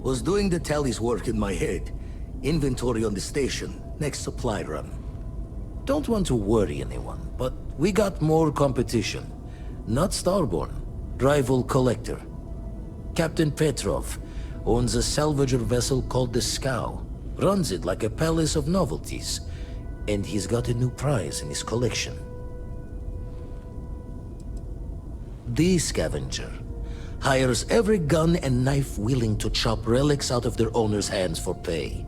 Was doing the tally's work in my head. Inventory on the station, next supply run. Don't want to worry anyone, but we got more competition. Not Starborn, rival collector. Captain Petrov owns a salvager vessel called the Scow. Runs it like a palace of novelties. And he's got a new prize in his collection. The Scavenger hires every gun and knife willing to chop relics out of their owner's hands for pay.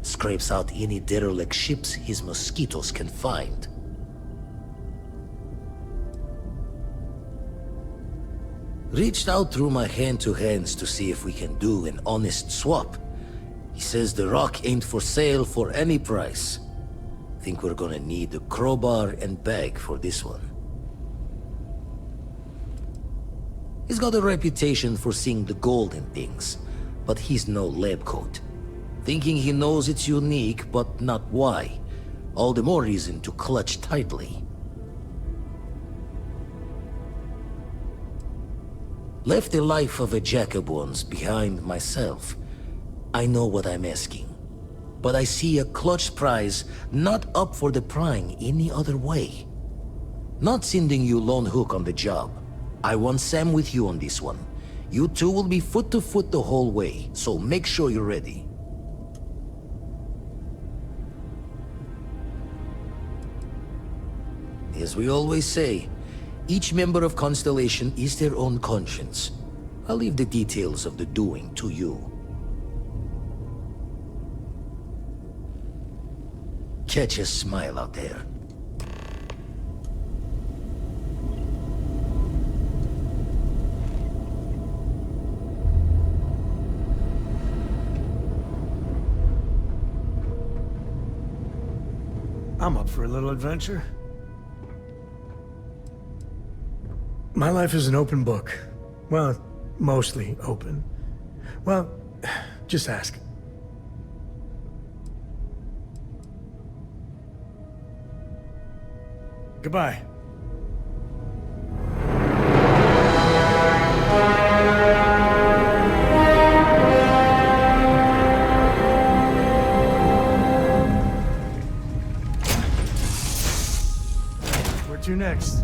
Scrapes out any derelict ships his mosquitoes can find. Reached out through my hand-to-hands to see if we can do an honest swap. He says the rock ain't for sale for any price. Think we're gonna need a crowbar and bag for this one. He's got a reputation for seeing the gold in things, but he's no lab coat. Thinking he knows it's unique, but not why. All the more reason to clutch tightly. Left the life of a jack-of-bones behind myself. I know what I'm asking. But I see a clutch prize not up for the prying any other way. Not sending you lone hook on the job. I want Sam with you on this one. You two will be foot to foot the whole way, so make sure you're ready. As we always say, each member of Constellation is their own conscience. I'll leave the details of the doing to you. Catch a smile out there. I'm up for a little adventure. My life is an open book. Well, mostly open. Well, just ask. Goodbye. Where to next?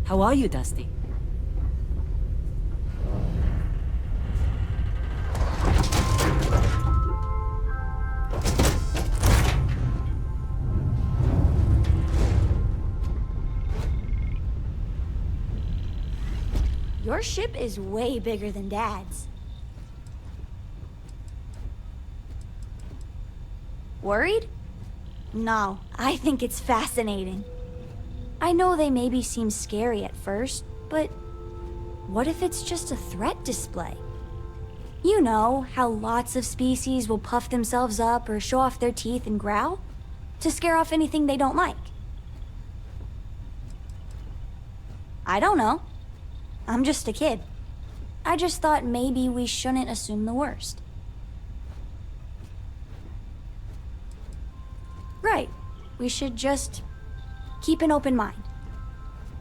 How are you, Dusty? Your ship is way bigger than Dad's. Worried? No, I think it's fascinating. I know they maybe seem scary at first, but what if it's just a threat display? You know, how lots of species will puff themselves up or show off their teeth and growl to scare off anything they don't like. I don't know. I'm just a kid. I just thought maybe we shouldn't assume the worst. Right. We should just keep an open mind.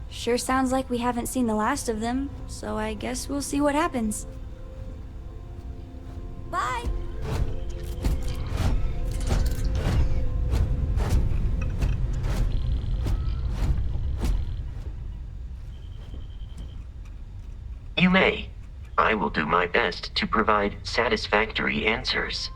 Sure sounds like we haven't seen the last of them, so I guess we'll see what happens. Bye! You may. I will do my best to provide satisfactory answers.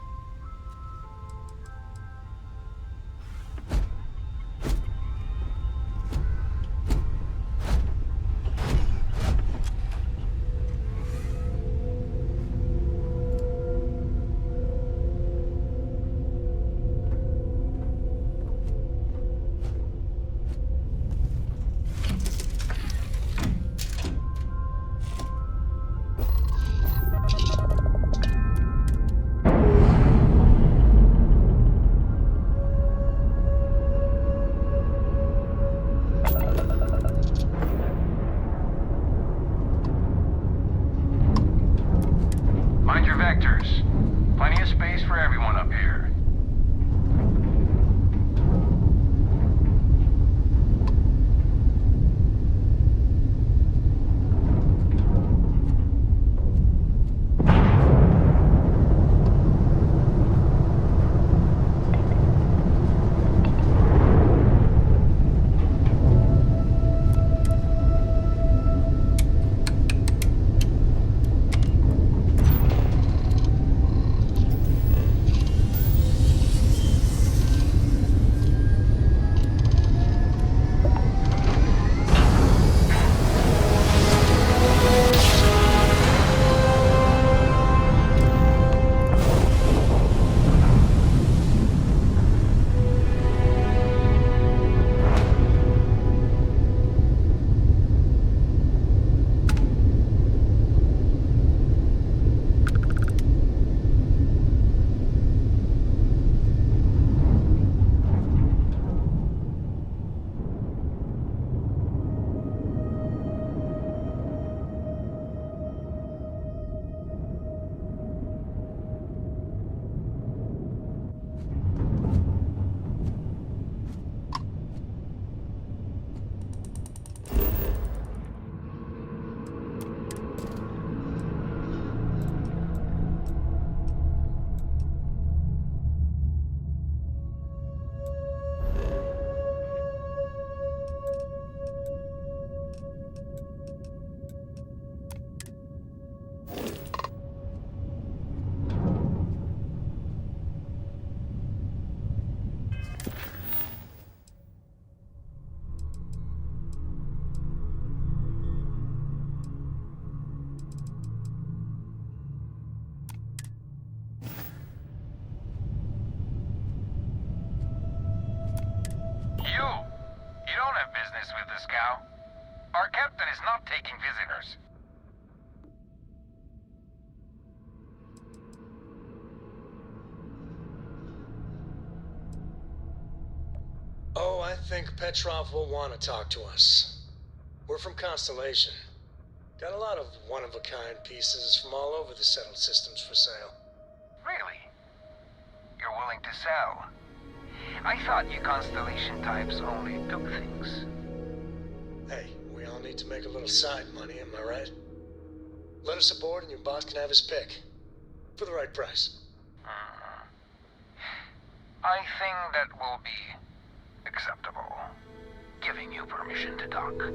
business with the scow. Our captain is not taking visitors. Oh, I think Petrov will want to talk to us. We're from Constellation. Got a lot of one-of-a-kind pieces from all over the settled systems for sale. Really? You're willing to sell? I thought you Constellation types only took things. Hey, we all need to make a little side money, am I right? Let us aboard and your boss can have his pick. For the right price. I think that will be acceptable. Giving you permission to dock.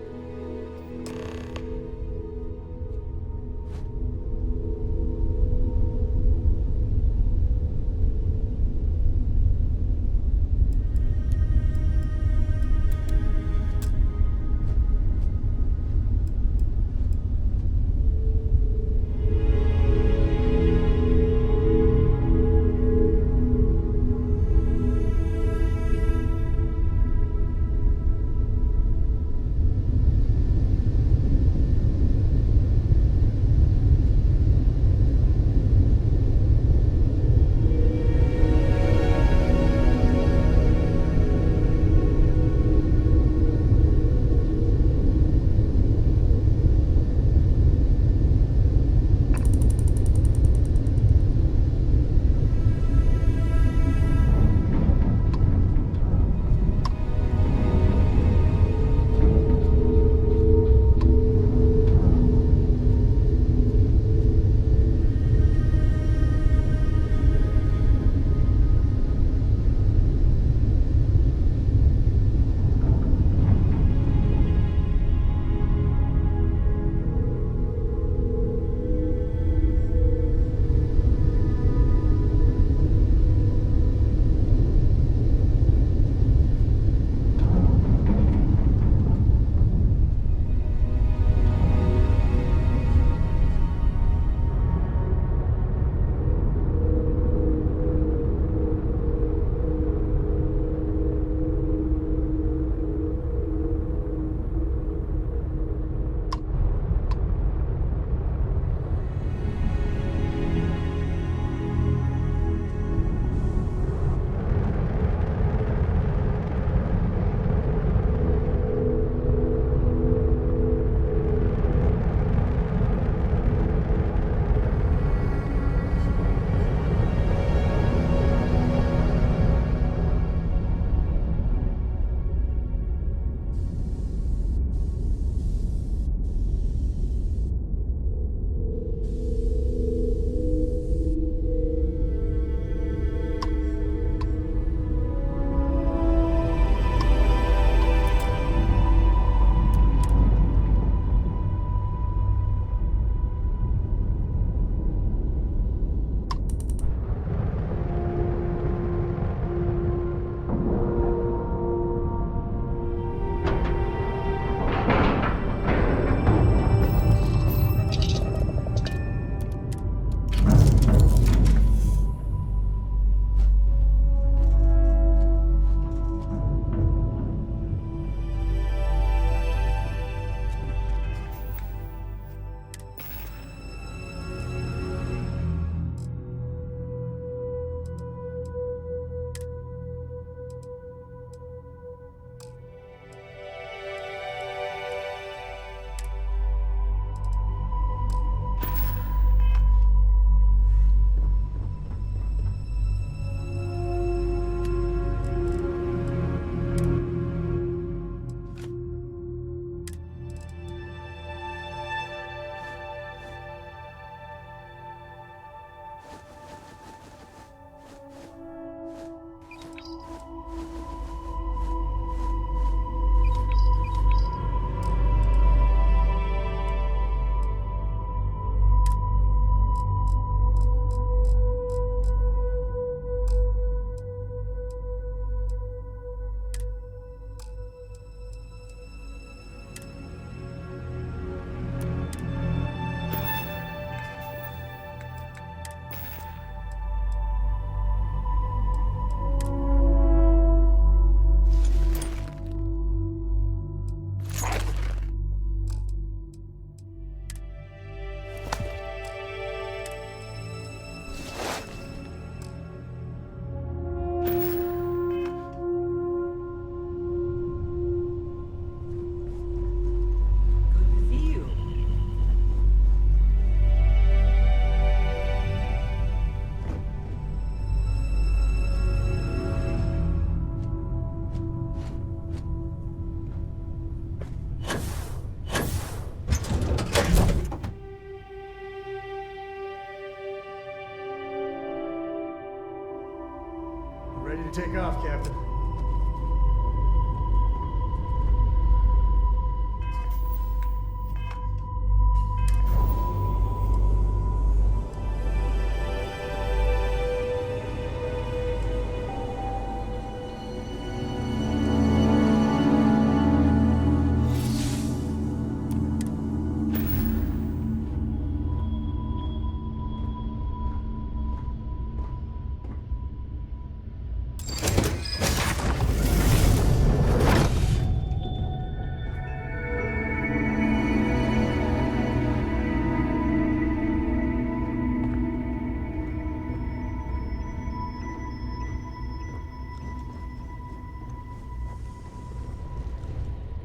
Ready to take off, Captain.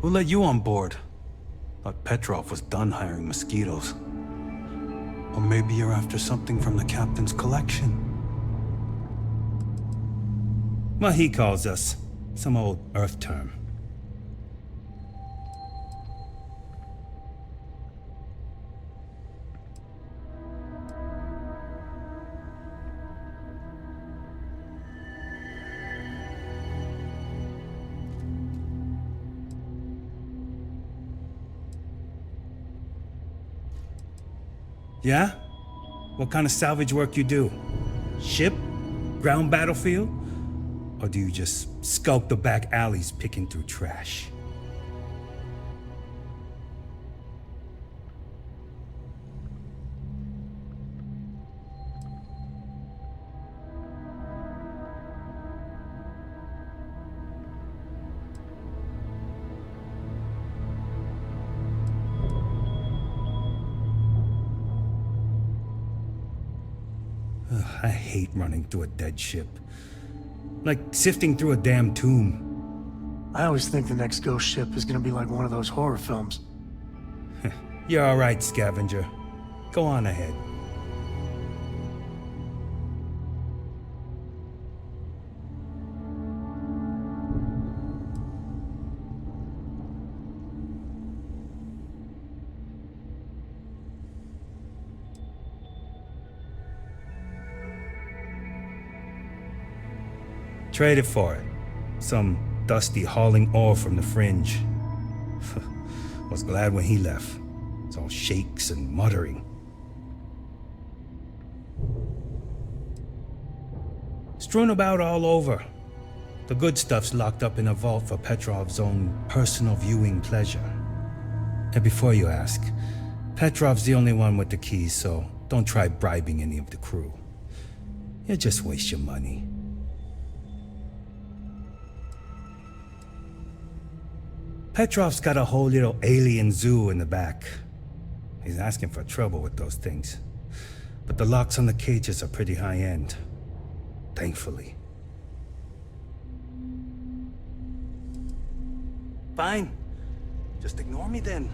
Who let you on board? Thought Petrov was done hiring mosquitoes. Or maybe you're after something from the captain's collection. Well, he calls us. Some old Earth term. Yeah? What kind of salvage work you do? Ship? Ground battlefield? Or do you just skulk the back alleys picking through trash? I hate running through a dead ship. Like sifting through a damn tomb. I always think the next ghost ship is gonna be like one of those horror films. You're all right, Scavenger. Go on ahead. Traded for it. Some dusty hauling ore from the fringe. Was glad when he left. It's all shakes and muttering. Strewn about all over. The good stuff's locked up in a vault for Petrov's own personal viewing pleasure. And before you ask, Petrov's the only one with the keys, so don't try bribing any of the crew. You'll just waste your money. Petrov's got a whole little alien zoo in the back. He's asking for trouble with those things. But the locks on the cages are pretty high-end. Thankfully. Fine. Just ignore me then.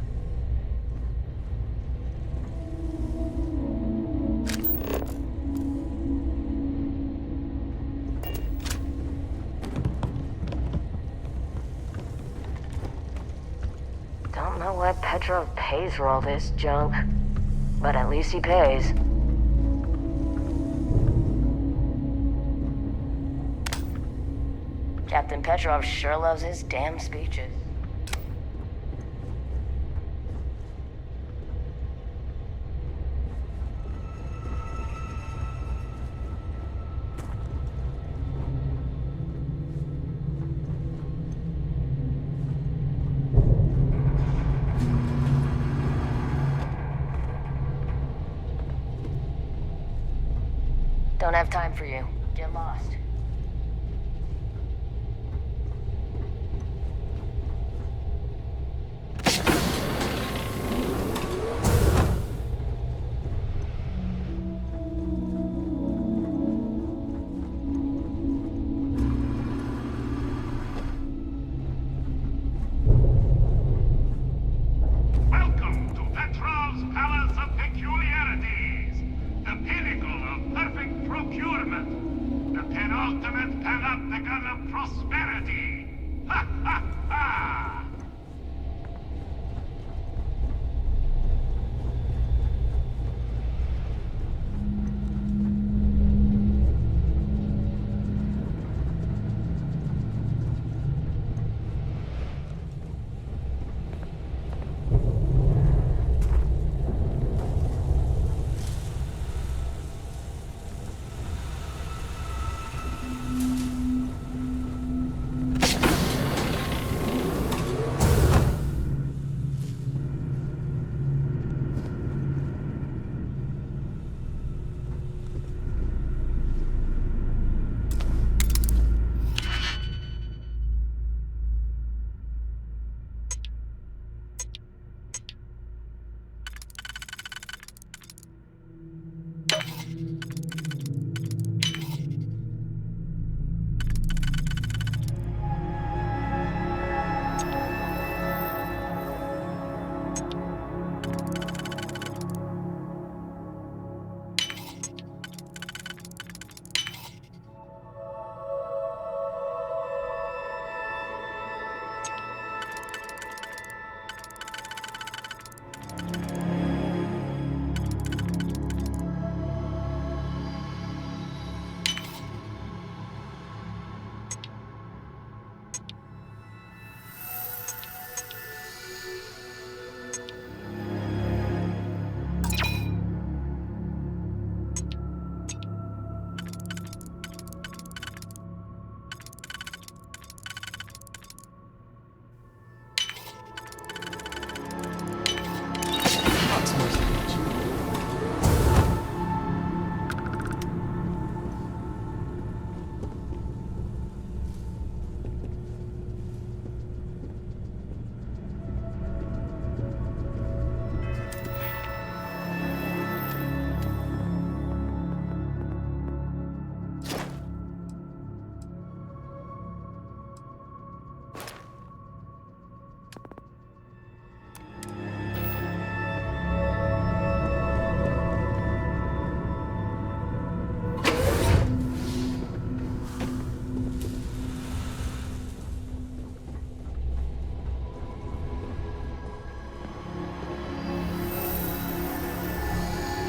Don't know what Petrov pays for all this junk, but at least he pays. Captain Petrov sure loves his damn speeches. Don't have time for you. Get lost. Welcome to Petrov's Palace of Peculiarities, the pinnacle of perfect procurement, the penultimate panopticon of prosperity. Ha ha ha!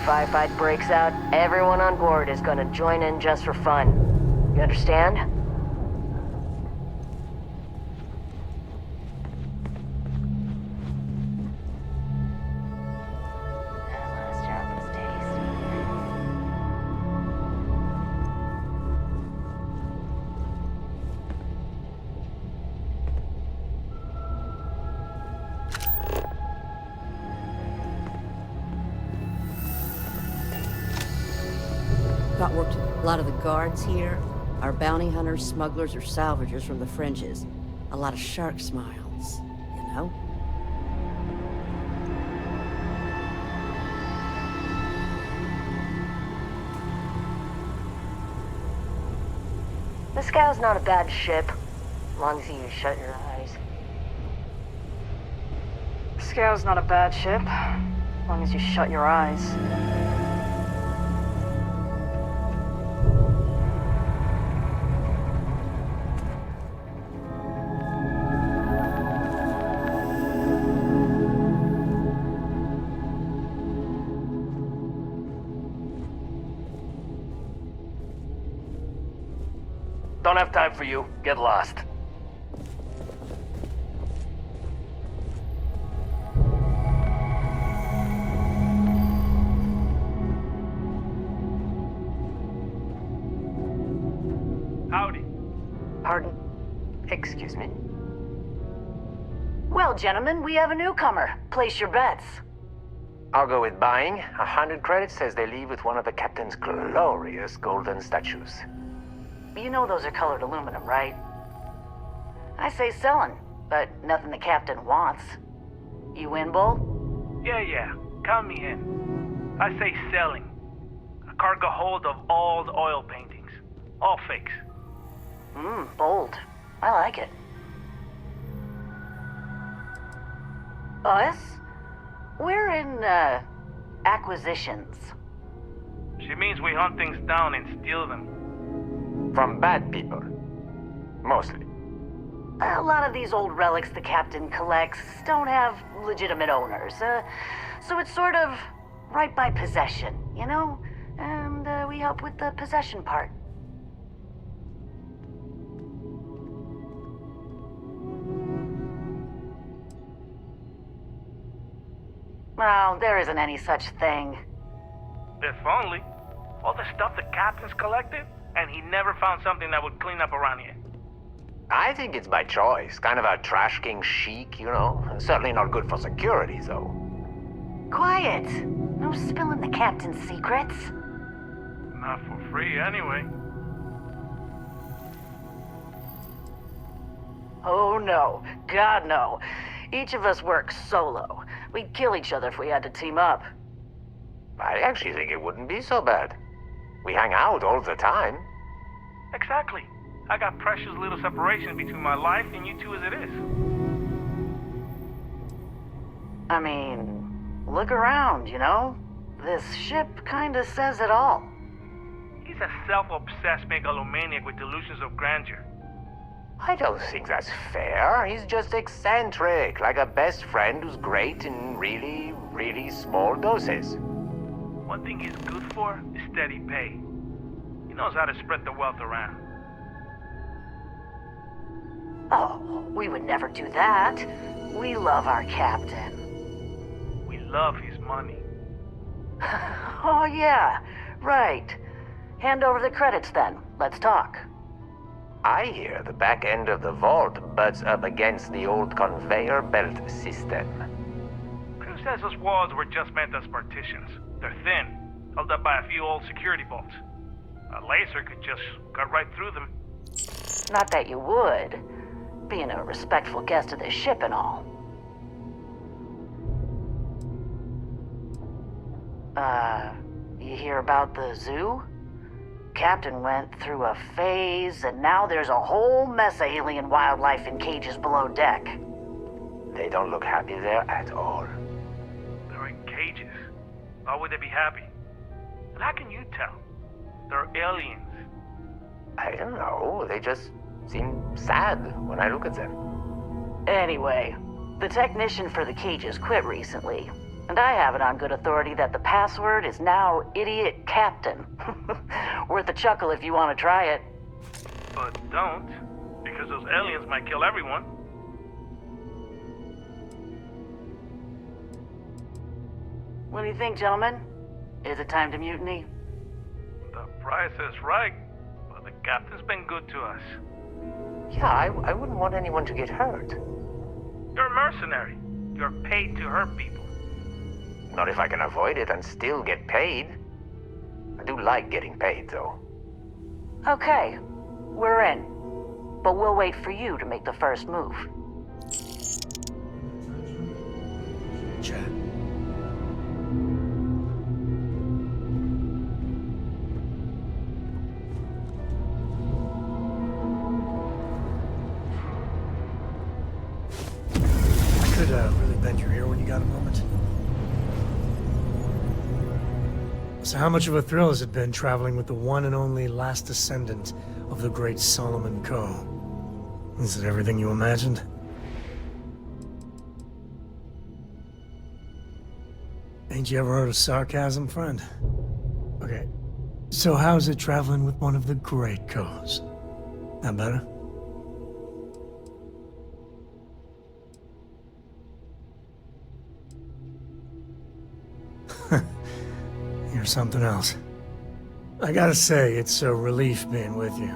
firefight breaks out, everyone on board is gonna join in just for fun. You understand? Got worked with a lot of the guards here. Our bounty hunters, smugglers, or salvagers from the fringes. A lot of shark smiles, you know? The Scow's not a bad ship, as long as you shut your eyes. Scow's not a bad ship, as long as you shut your eyes. Don't have time for you. Get lost. Howdy. Pardon? Excuse me? Well, gentlemen, we have a newcomer. Place your bets. I'll go with buying. 100 credits says they leave with one of the captain's glorious golden statues. You know those are colored aluminum, right? I say selling, but nothing the captain wants. You in, Bull? Yeah. Count me in. I say selling. A cargo hold of all the oil paintings. All fakes. Bold. I like it. Us? We're in, acquisitions. She means we hunt things down and steal them. From bad people. Mostly. A lot of these old relics the captain collects don't have legitimate owners, so it's sort of right by possession, you know? And we help with the possession part. Well, there isn't any such thing. If only. All the stuff the captain's collected, and he never found something that would clean up around here. I think it's by choice. Kind of a trash king chic, you know? Certainly not good for security, though. Quiet! No spilling the captain's secrets. Not for free, anyway. Oh no. God no. Each of us works solo. We'd kill each other if we had to team up. I actually think it wouldn't be so bad. We hang out all the time. Exactly. I got precious little separation between my life and you two as it is. I mean, look around, you know? This ship kinda says it all. He's a self-obsessed megalomaniac with delusions of grandeur. I don't think that's fair. He's just eccentric, like a best friend who's great in really, really small doses. One thing he's good for is steady pay. He knows how to spread the wealth around. Oh, we would never do that. We love our captain. We love his money. Oh yeah, right. Hand over the credits then. Let's talk. I hear the back end of the vault butts up against the old conveyor belt system. Crew says those walls were just meant as partitions. They're thin, held up by a few old security bolts. A laser could just cut right through them. Not that you would, being a respectful guest of this ship and all. You hear about the zoo? Captain went through a phase, and now there's a whole mess of alien wildlife in cages below deck. They don't look happy there at all. They're in cages. Why would they be happy? And how can you tell? They're aliens. I don't know. They just seem sad when I look at them. Anyway, the technician for the cages quit recently. And I have it on good authority that the password is now Idiot Captain. Worth a chuckle if you want to try it. But don't, because those aliens might kill everyone. What do you think, gentlemen? Is it time to mutiny? The price is right, but the captain's been good to us. Yeah, I wouldn't want anyone to get hurt. You're a mercenary. You're paid to hurt people. Not if I can avoid it and still get paid. I do like getting paid, though. Okay, we're in. But we'll wait for you to make the first move. Chat. I could really bend your ear when you got a moment. So how much of a thrill has it been traveling with the one and only last descendant of the great Solomon Coe? Is it everything you imagined? Ain't you ever heard of sarcasm, friend? Okay, so how's it traveling with one of the great Coes? That better? You're something else. I gotta say, it's a relief being with you.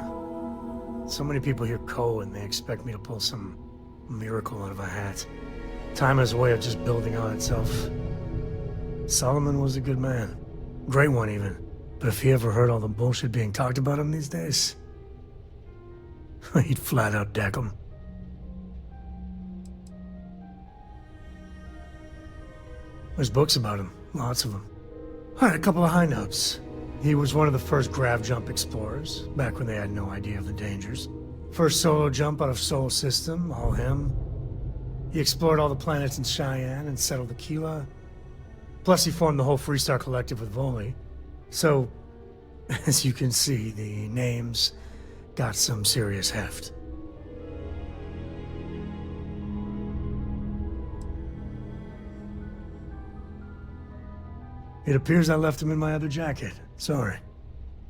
So many people hear Coe and they expect me to pull some miracle out of a hat. Time has a way of just building on itself. Solomon was a good man. Great one, even. But if he ever heard all the bullshit being talked about him these days, he'd flat out deck him. There's books about him. Lots of them. All right, a couple of high notes. He was one of the first grav jump explorers, back when they had no idea of the dangers. First solo jump out of Sol System, all him. He explored all the planets in Cheyenne and settled Aquila. Plus he formed the whole Freestar Collective with Voli. So, as you can see, the names got some serious heft. It appears I left him in my other jacket. Sorry.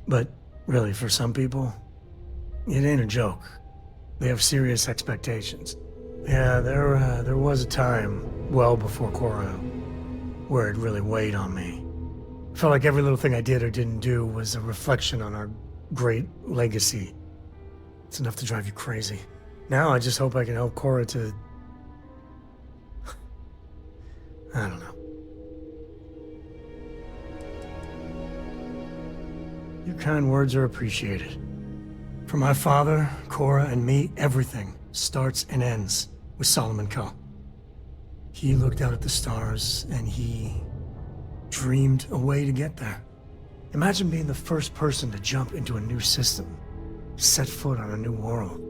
But really, for some people, it ain't a joke. They have serious expectations. Yeah, there was a time, well before Cora, where it really weighed on me. Felt like every little thing I did or didn't do was a reflection on our great legacy. It's enough to drive you crazy. Now I just hope I can help Cora to... I don't know. Your kind words are appreciated. For my father, Cora, and me, everything starts and ends with Solomon Coe. He looked out at the stars, and he dreamed a way to get there. Imagine being the first person to jump into a new system, set foot on a new world.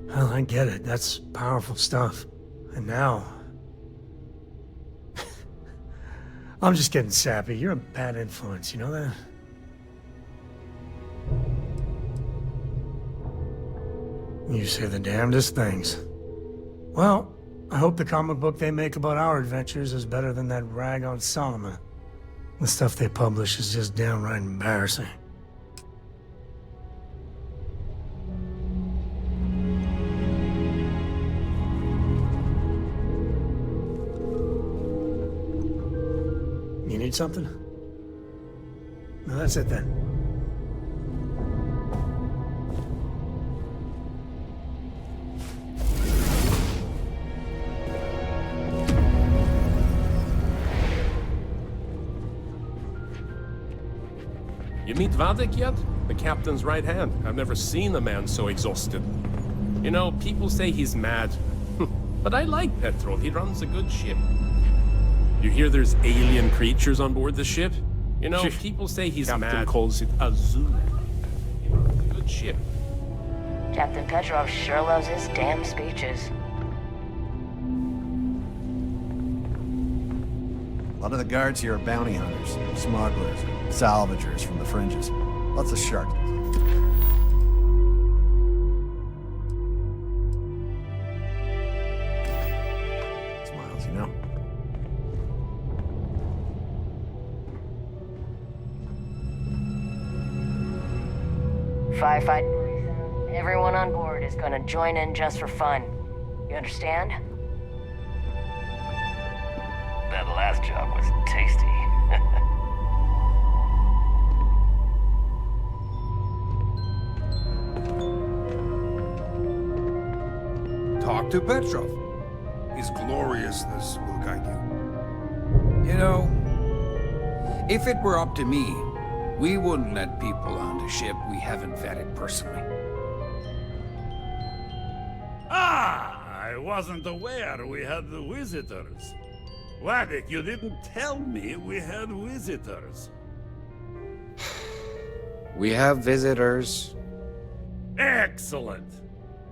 Well, I get it. That's powerful stuff. And now... I'm just getting sappy. You're a bad influence, you know that? You say the damnedest things. Well, I hope the comic book they make about our adventures is better than that rag on Solomon. The stuff they publish is just downright embarrassing. You need something? No, that's it then. You meet Vadik yet? The captain's right hand. I've never seen a man so exhausted. You know, people say he's mad. But I like Petrov. He runs a good ship. You hear there's alien creatures on board the ship? You know, people say he's mad. Captain calls it Azul. He runs a good ship. Captain Petrov sure loves his damn speeches. A lot of the guards here are bounty hunters, smugglers, salvagers from the fringes. Lots of sharks. Smiles, you know? Firefight. Everyone on board is gonna join in just for fun. You understand? That last job was tasty. Talk to Petrov. His gloriousness will guide you. You know, if it were up to me, we wouldn't let people on the ship we haven't vetted personally. Ah, I wasn't aware we had the visitors. Wadik, you didn't tell me we had visitors. We have visitors. Excellent.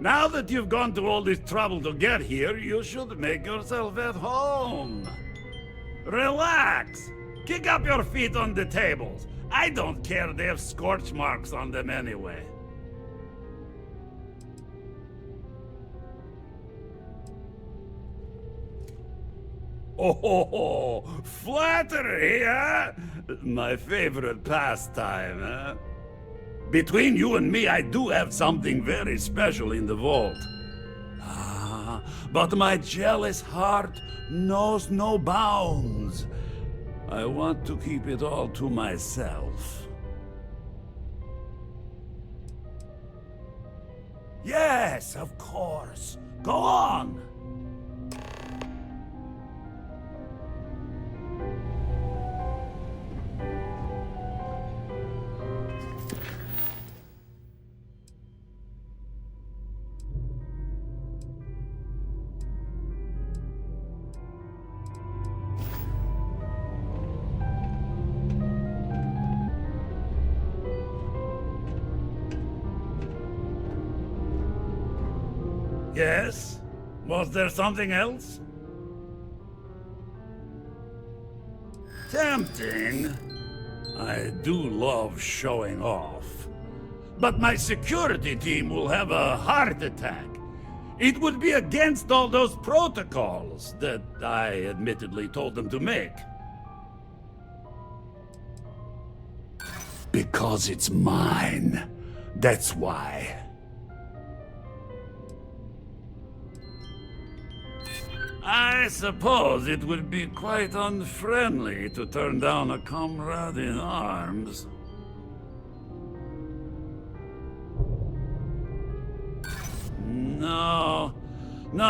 Now that you've gone to all this trouble to get here, you should make yourself at home. Relax. Kick up your feet on the tables. I don't care, they have scorch marks on them anyway. Oh, flattery, huh? My favorite pastime, huh? Between you and me, I do have something very special in the vault. Ah, but my jealous heart knows no bounds. I want to keep it all to myself. Yes, of course. Go on. Yes? Was there something else? Tempting. I do love showing off. But my security team will have a heart attack. It would be against all those protocols that I admittedly told them to make. Because it's mine. That's why. I suppose it would be quite unfriendly to turn down a comrade in arms. No,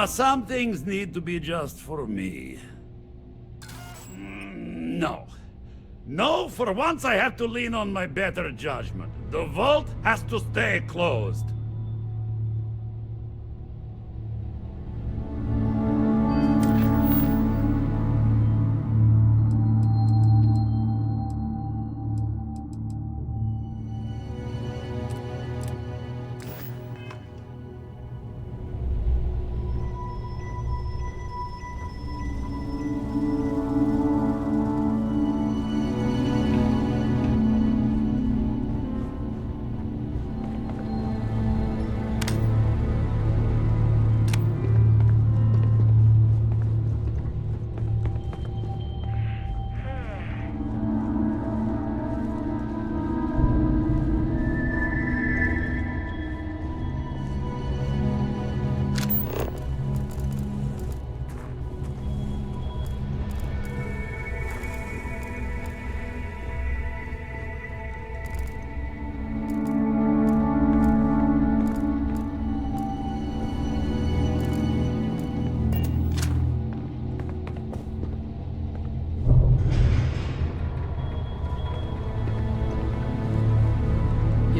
some things need to be just for me. No, for once I have to lean on my better judgment. The vault has to stay closed.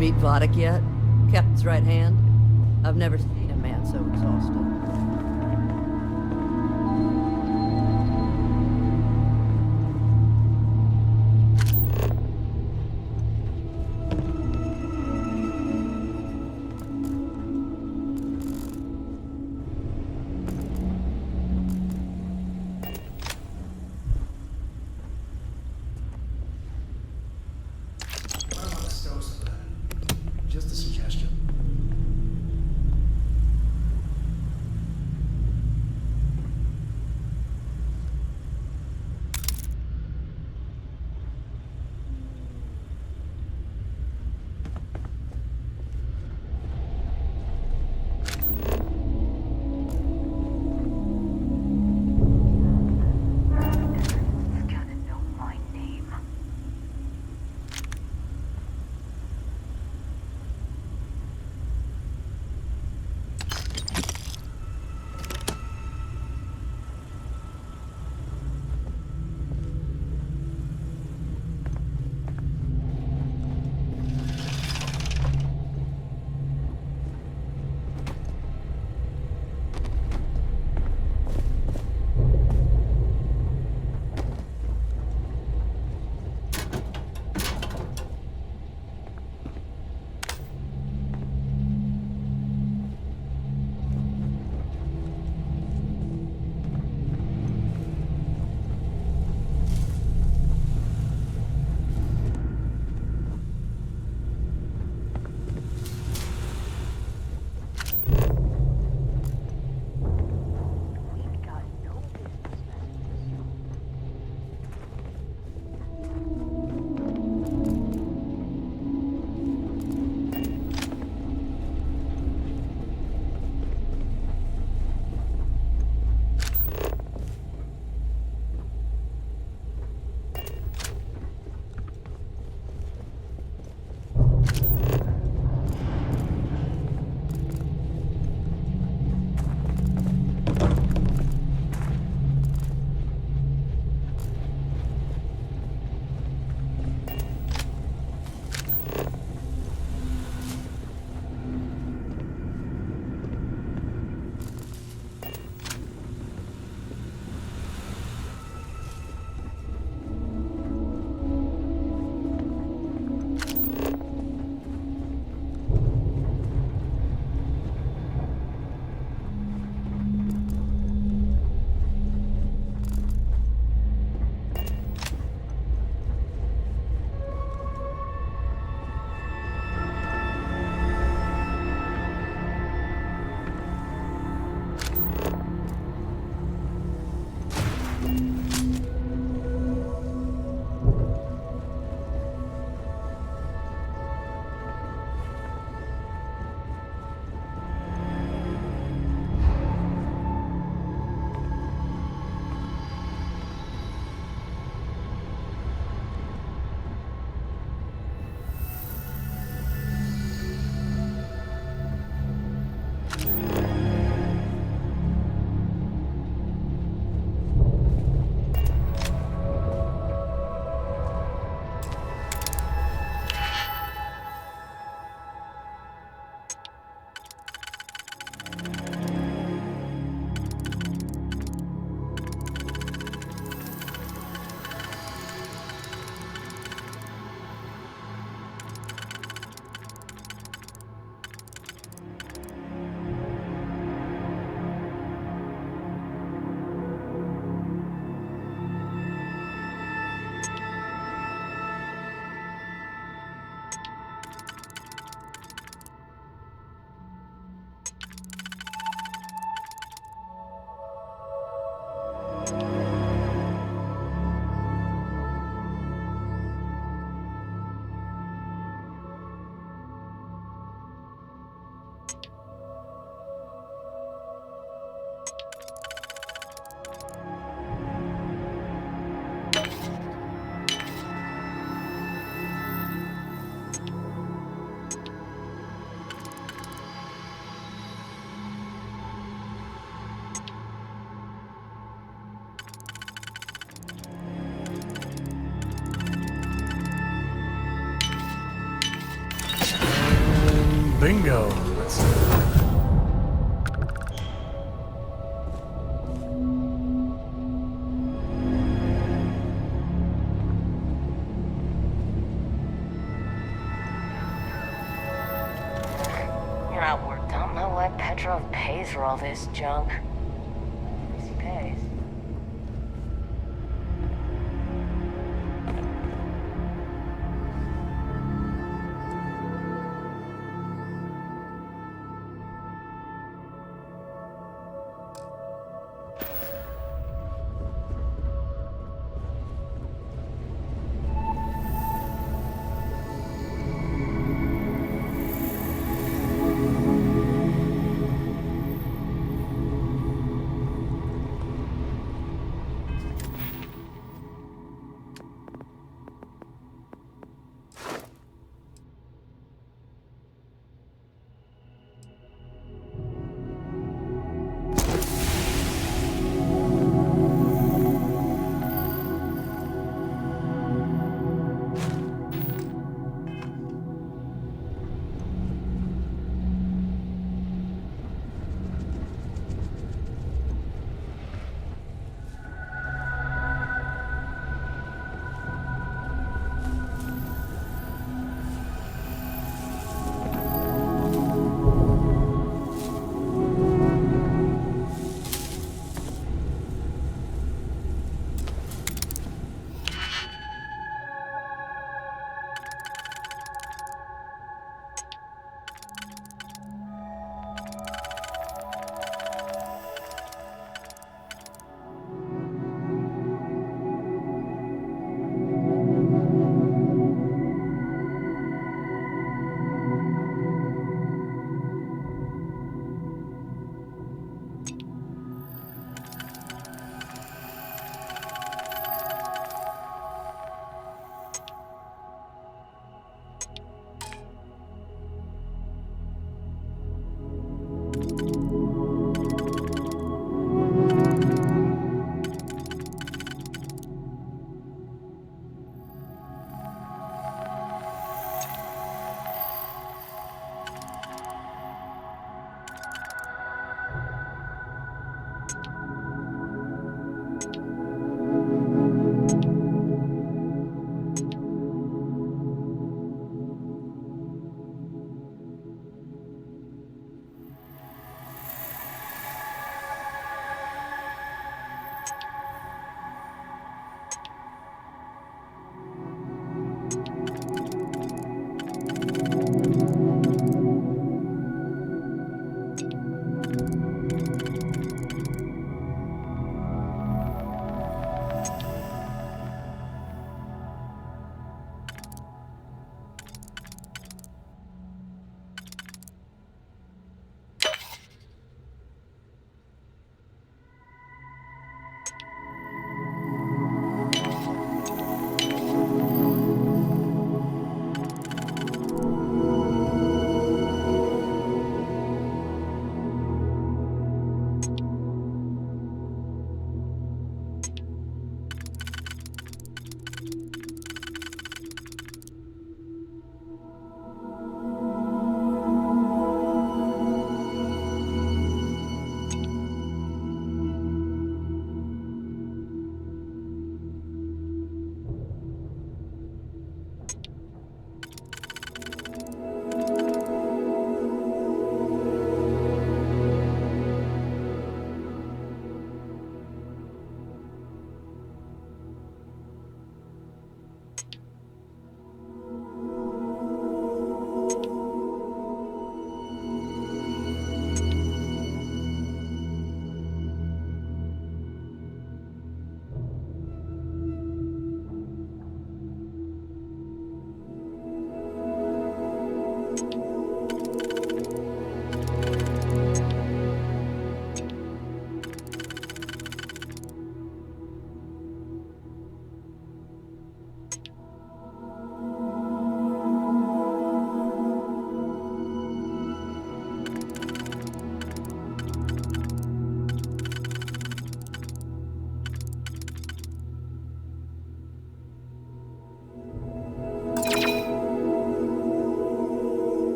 Meet Vadik yet? Captain's right hand? I've never seen a man so exhausted. Just a suggestion. Bingo. Let's You're not worked. Don't know why Petrov pays for all this junk. At least he pays.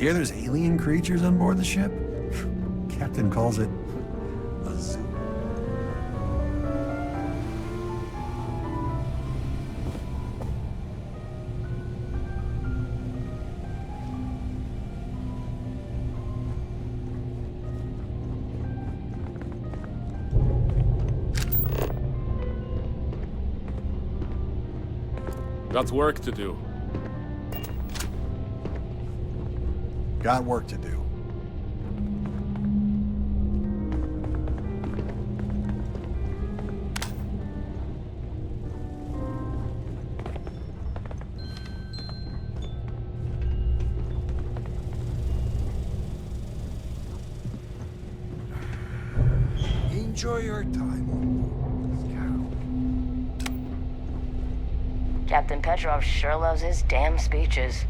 hear there's alien creatures on board the ship? Captain calls it a zoo. Got work to do. Got work to do. Enjoy your time on board, Scout. Captain Petrov sure loves his damn speeches.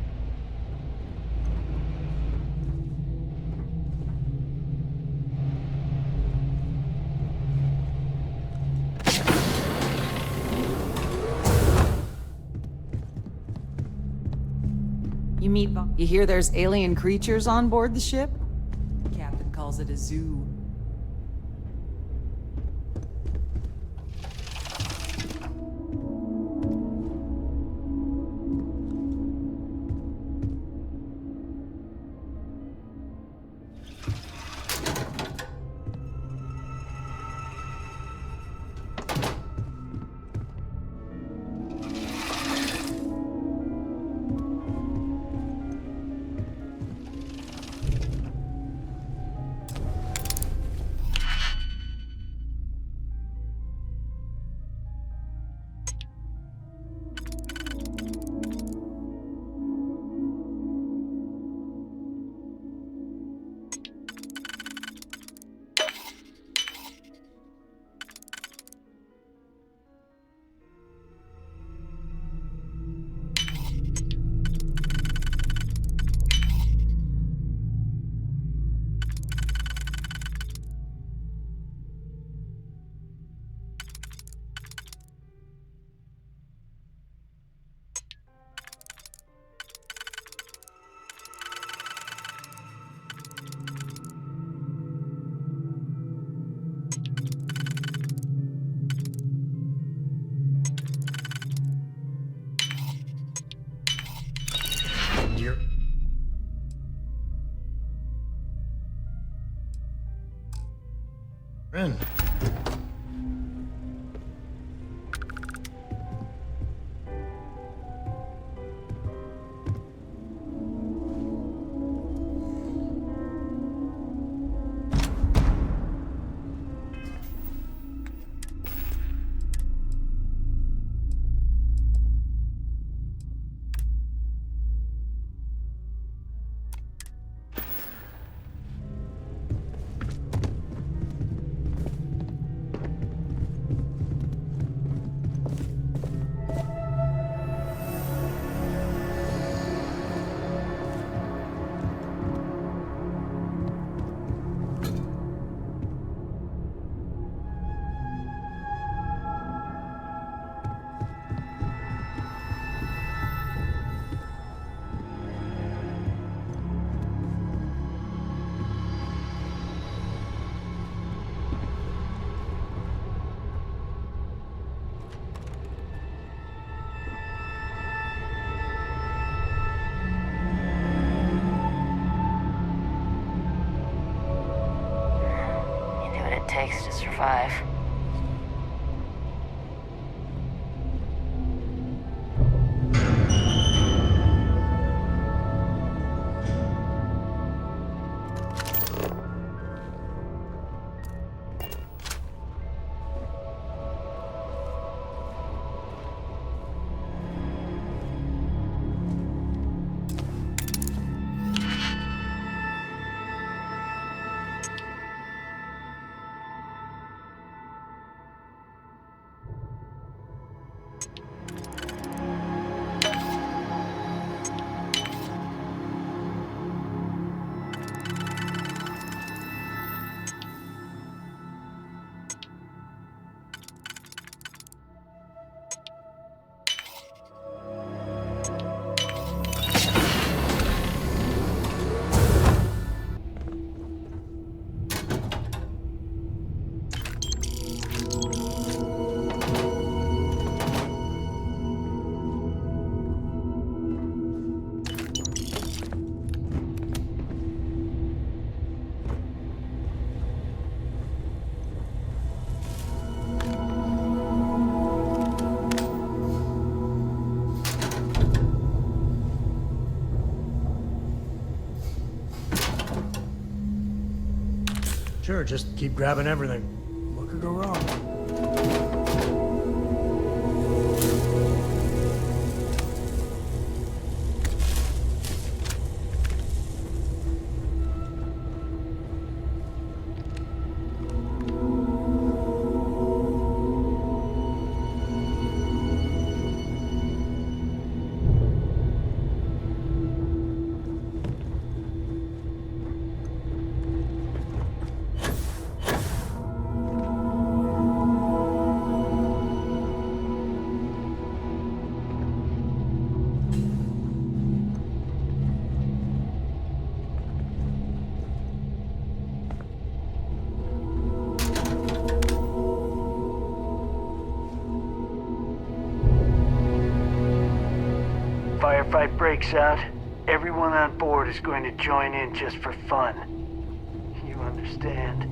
You hear there's alien creatures on board the ship? Captain calls it a zoo. Ren. Takes to survive. Sure, just keep grabbing everything. What could go wrong? Firefight breaks out. Everyone on board is going to join in just for fun. You understand?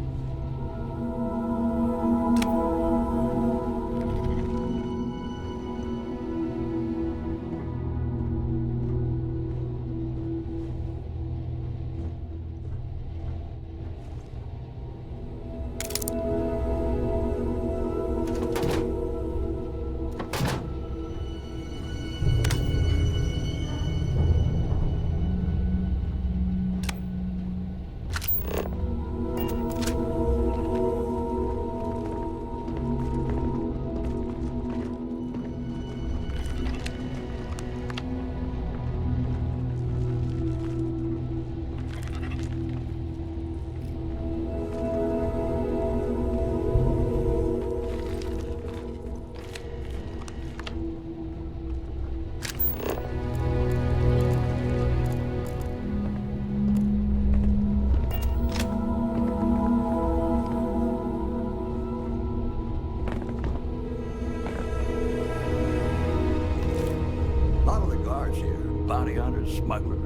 Bounty hunters, smugglers,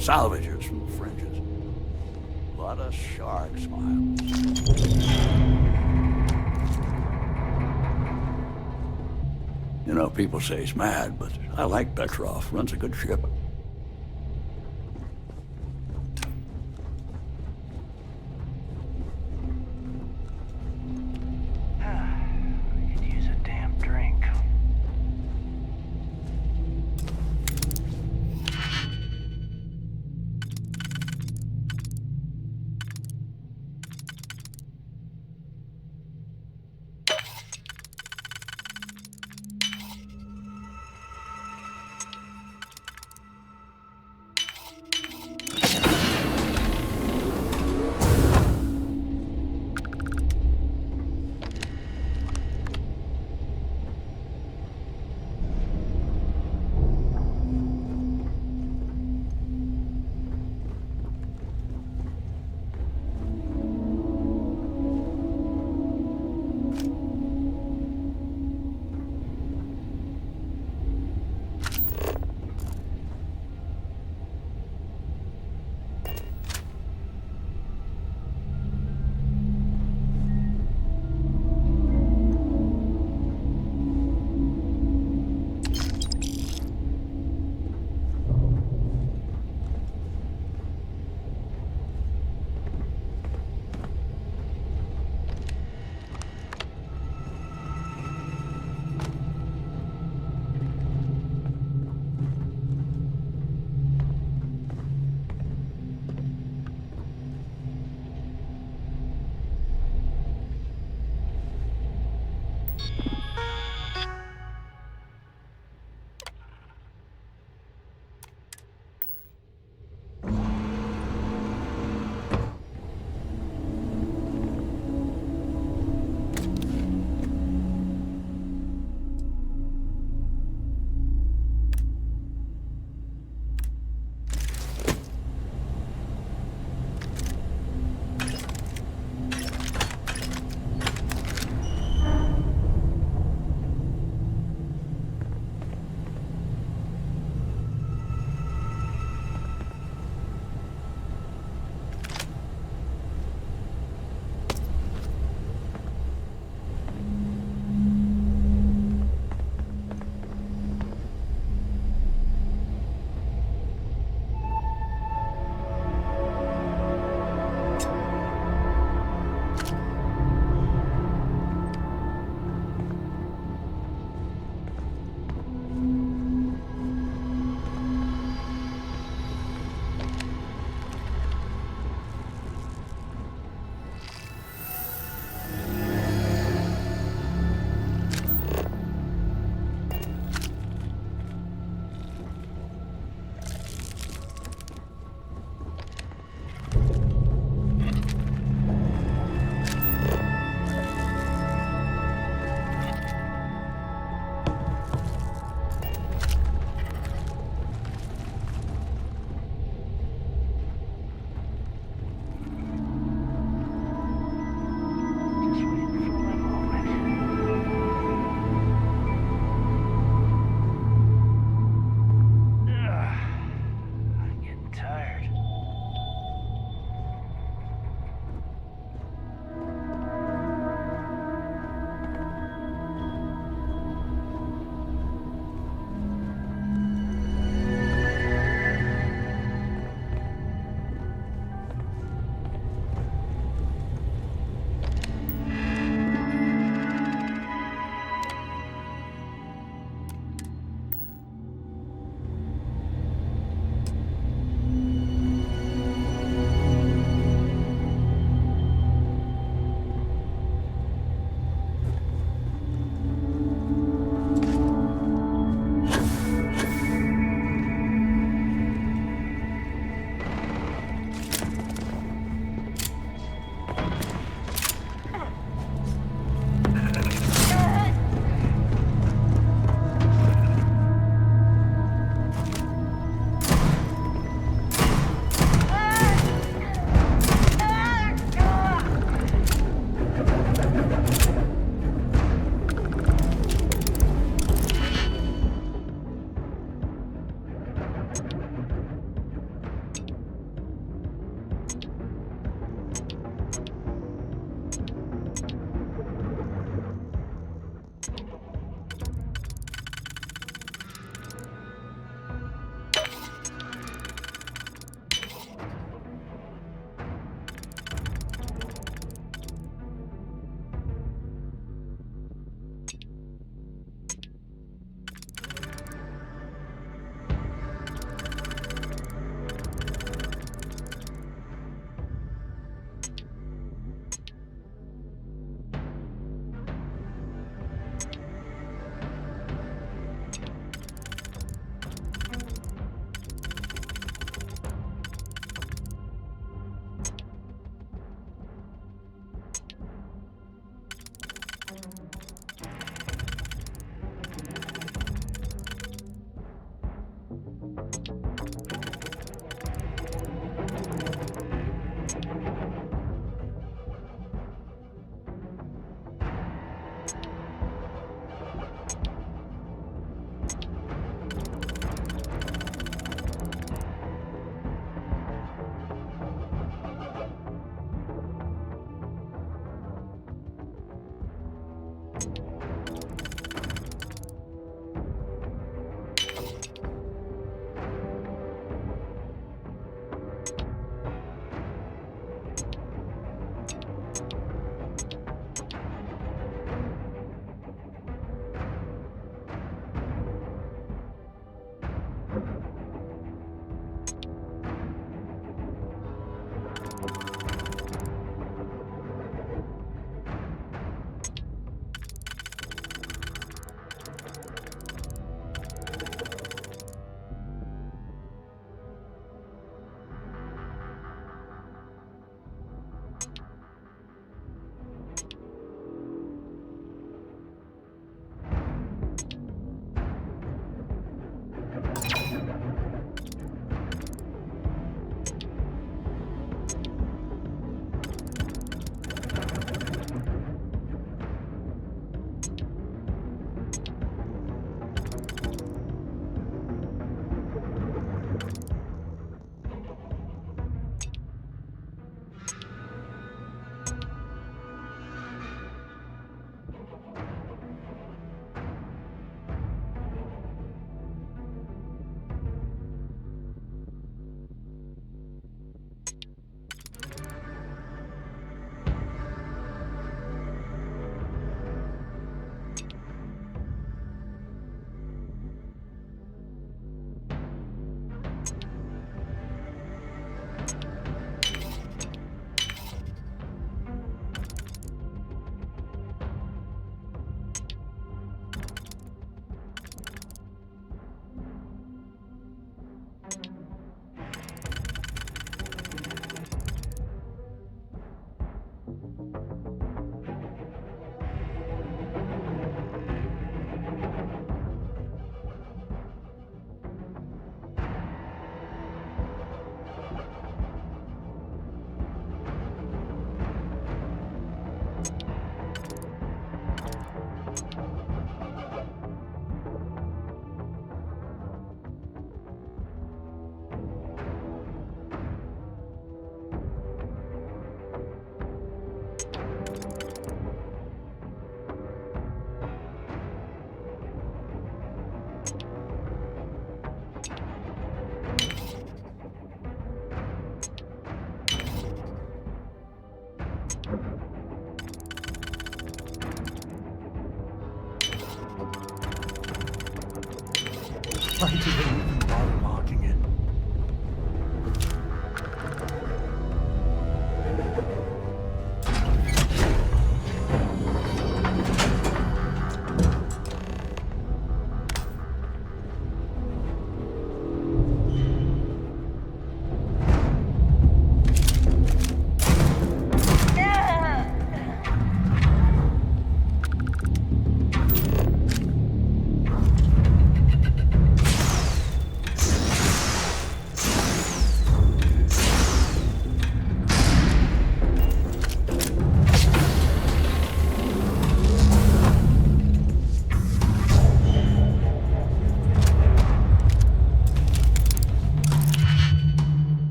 salvagers from the fringes. A lot of shark smiles. You know, people say he's mad, but I like Petrov. Runs a good ship. I could use a damn drink. Why did they even bother locking it?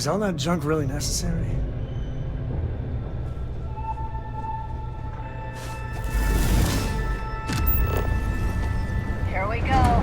Is all that junk really necessary? Here we go.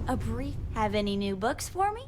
A brief. Have any new books for me?